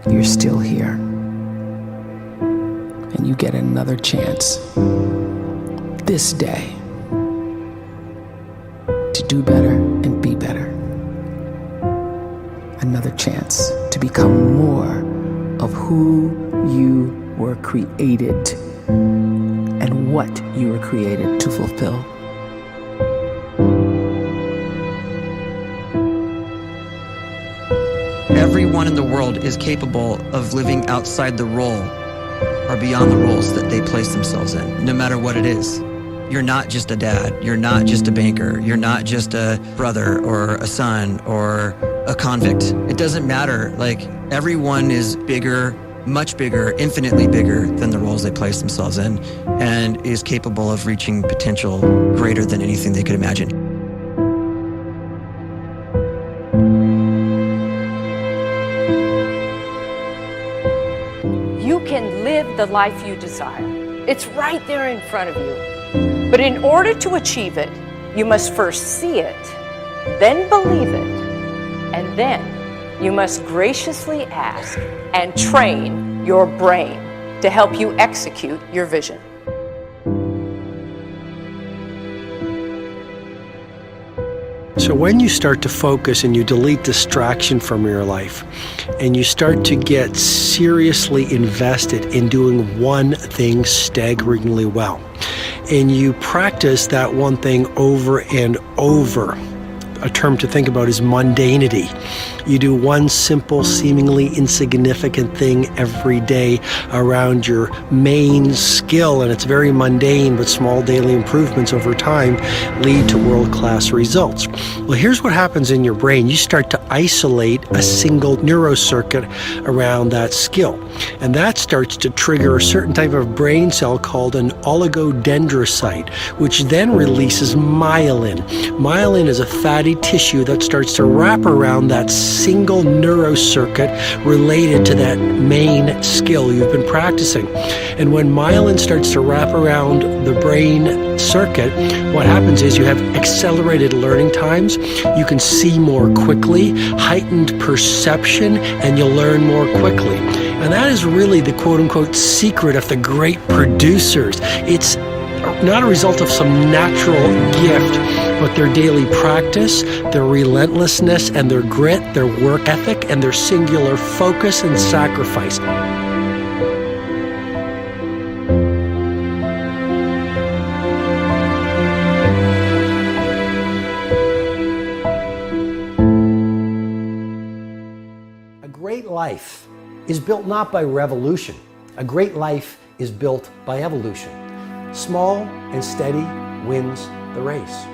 you're still here. And you get another chance this day to do better and be better. Another chance to become more of who you were created and what you were created to fulfill. Everyone in the world is capable of living outside the role or beyond the roles that they place themselves in, no matter what it is. You're not just a dad, you're not just a banker, you're not just a brother or a son or a convict. It doesn't matter. Like, everyone is bigger, much bigger, infinitely bigger than the roles they place themselves in, and is capable of reaching potential greater than anything they could imagine. You can live the life you desire. It's right there in front of you. But in order to achieve it, you must first see it, then believe it, and then you must graciously ask and train your brain to help you execute your vision. So when you start to focus and you delete distraction from your life, and you start to get seriously invested in doing one thing staggeringly well, and you practice that one thing over and over, a term to think about is mundanity. You do one simple, seemingly insignificant thing every day around your main skill, and it's very mundane, but small daily improvements over time lead to world-class results. Well, here's what happens in your brain. You start to isolate a single neurocircuit around that skill, and that starts to trigger a certain type of brain cell called an oligodendrocyte, which then releases myelin. Myelin is a fatty tissue that starts to wrap around that single neurocircuit related to that main skill you've been practicing. And when myelin starts to wrap around the brain circuit, what happens is you have accelerated learning times, you can see more quickly, heightened perception, and you'll learn more quickly. And that is really the quote-unquote secret of the great producers. It's not a result of some natural gift, but their daily practice, their relentlessness and their grit, their work ethic, and their singular focus and sacrifice. A great life is built not by revolution. A great life is built by evolution. Small and steady wins the race.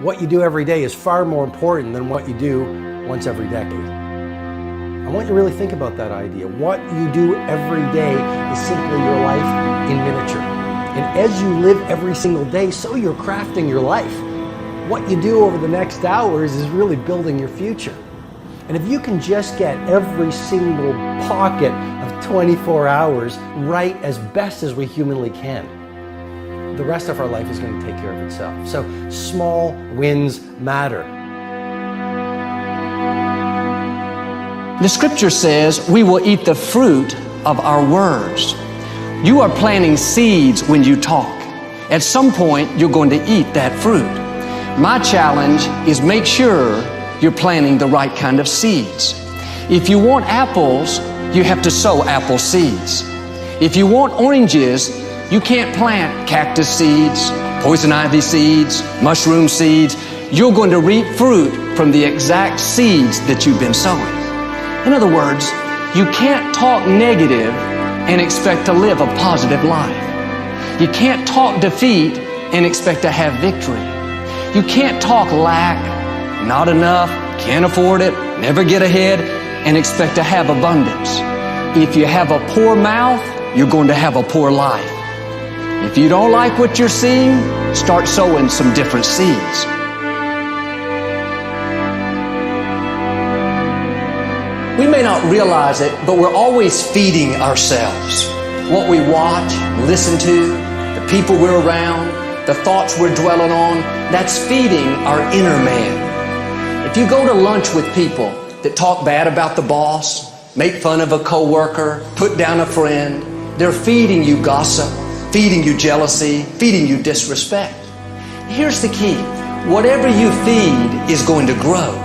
What you do every day is far more important than what you do once every decade. I want you to really think about that idea. What you do every day is simply your life in miniature. And as you live every single day, so you're crafting your life. What you do over the next hours is really building your future. And if you can just get every single pocket of 24 hours right as best as we humanly can, the rest of our life is going to take care of itself. So small wins matter. The scripture says we will eat the fruit of our words. You are planting seeds when you talk. At some point, you're going to eat that fruit. My challenge is make sure you're planting the right kind of seeds. If you want apples, you have to sow apple seeds. If you want oranges, you can't plant cactus seeds, poison ivy seeds, mushroom seeds. You're going to reap fruit from the exact seeds that you've been sowing. In other words, you can't talk negative and expect to live a positive life. You can't talk defeat and expect to have victory. You can't talk lack, not enough, can't afford it, never get ahead, and expect to have abundance. If you have a poor mouth, you're going to have a poor life. If you don't like what you're seeing, start sowing some different seeds. We may not realize it, but we're always feeding ourselves. What we watch, listen to, the people we're around, the thoughts we're dwelling on, that's feeding our inner man. If you go to lunch with people that talk bad about the boss, make fun of a coworker, put down a friend. They're feeding you gossip, feeding you jealousy, feeding you disrespect. Here's the key. Whatever you feed is going to grow.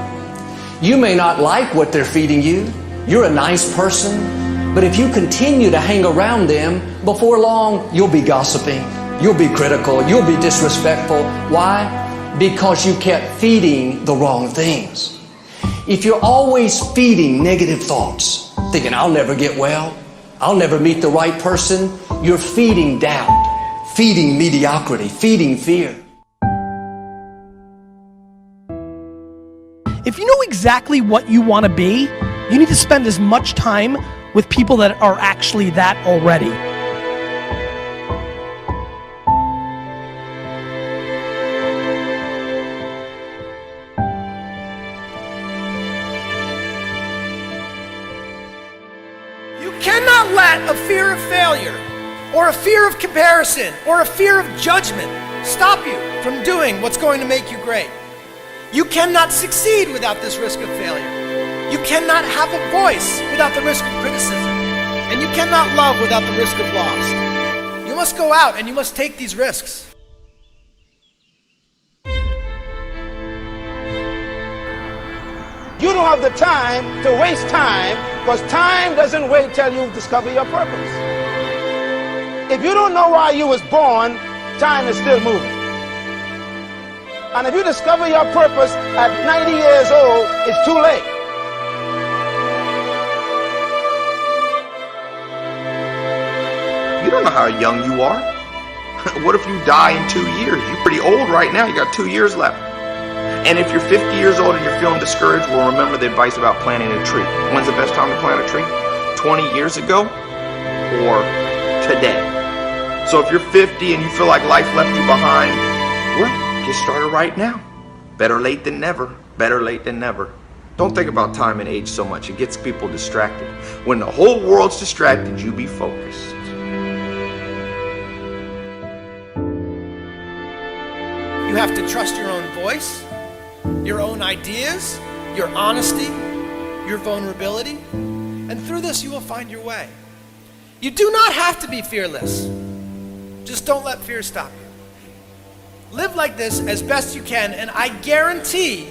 You may not like what they're feeding you. You're a nice person. But if you continue to hang around them, before long, you'll be gossiping. You'll be critical. You'll be disrespectful. Why? Because you kept feeding the wrong things. If you're always feeding negative thoughts, thinking, I'll never get well, I'll never meet the right person, you're feeding doubt, feeding mediocrity, feeding fear. If you know exactly what you want to be, you need to spend as much time with people that are actually that already. You cannot let a fear of failure, or a fear of comparison, or a fear of judgment stop you from doing what's going to make you great. You cannot succeed without this risk of failure. You cannot have a voice without the risk of criticism. And you cannot love without the risk of loss. You must go out and you must take these risks. You don't have the time to waste time, because time doesn't wait till you discover your purpose. If you don't know why you was born, time is still moving. And if you discover your purpose at 90 years old, it's too late. You don't know how young you are. What if you die in 2 years? You're pretty old right now. You got 2 years left. And if you're 50 years old and you're feeling discouraged, well, remember the advice about planting a tree. When's the best time to plant a tree? 20 years ago or today? So if you're 50 and you feel like life left you behind, well, get started right now. Better late than never. Better late than never. Don't think about time and age so much. It gets people distracted. When the whole world's distracted, you be focused. You have to trust your own voice, your own ideas, your honesty, your vulnerability, and through this you will find your way. You do not have to be fearless. Just don't let fear stop you. Live like this as best you can, and I guarantee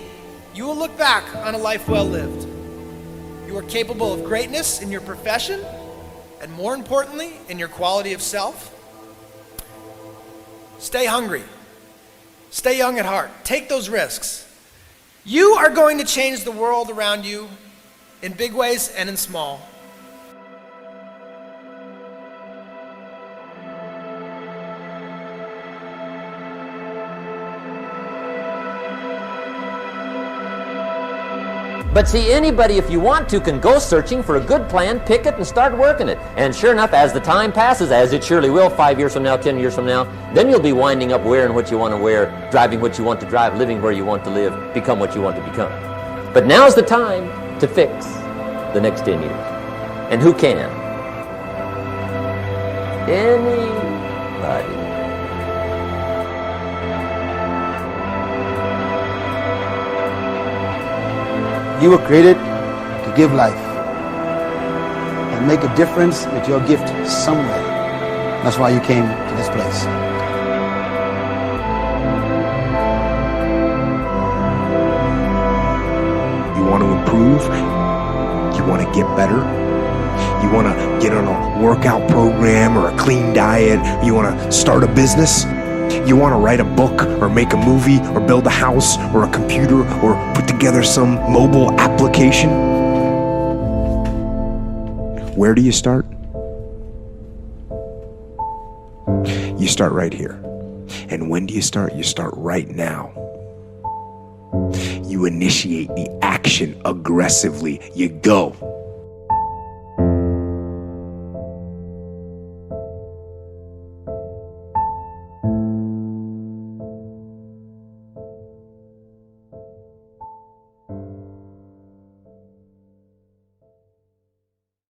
you will look back on a life well lived. You are capable of greatness in your profession, and more importantly, in your quality of self. Stay hungry. Stay young at heart. Take those risks. You are going to change the world around you in big ways and in small. But see, anybody, if you want to, can go searching for a good plan, pick it, and start working it. And sure enough, as the time passes, as it surely will 5 years from now, 10 years from now, then you'll be winding up wearing what you want to wear, driving what you want to drive, living where you want to live, become what you want to become. But now's the time to fix the next 10 years. And who can? Anybody. You were created to give life and make a difference with your gift somewhere. That's why you came to this place. You want to improve? You want to get better? You want to get on a workout program or a clean diet? You want to start a business? You want to write a book or make a movie or build a house or a computer or put together some mobile application? Where do you start? You start right here. And when do you start? You start right now. You initiate the action aggressively. You go.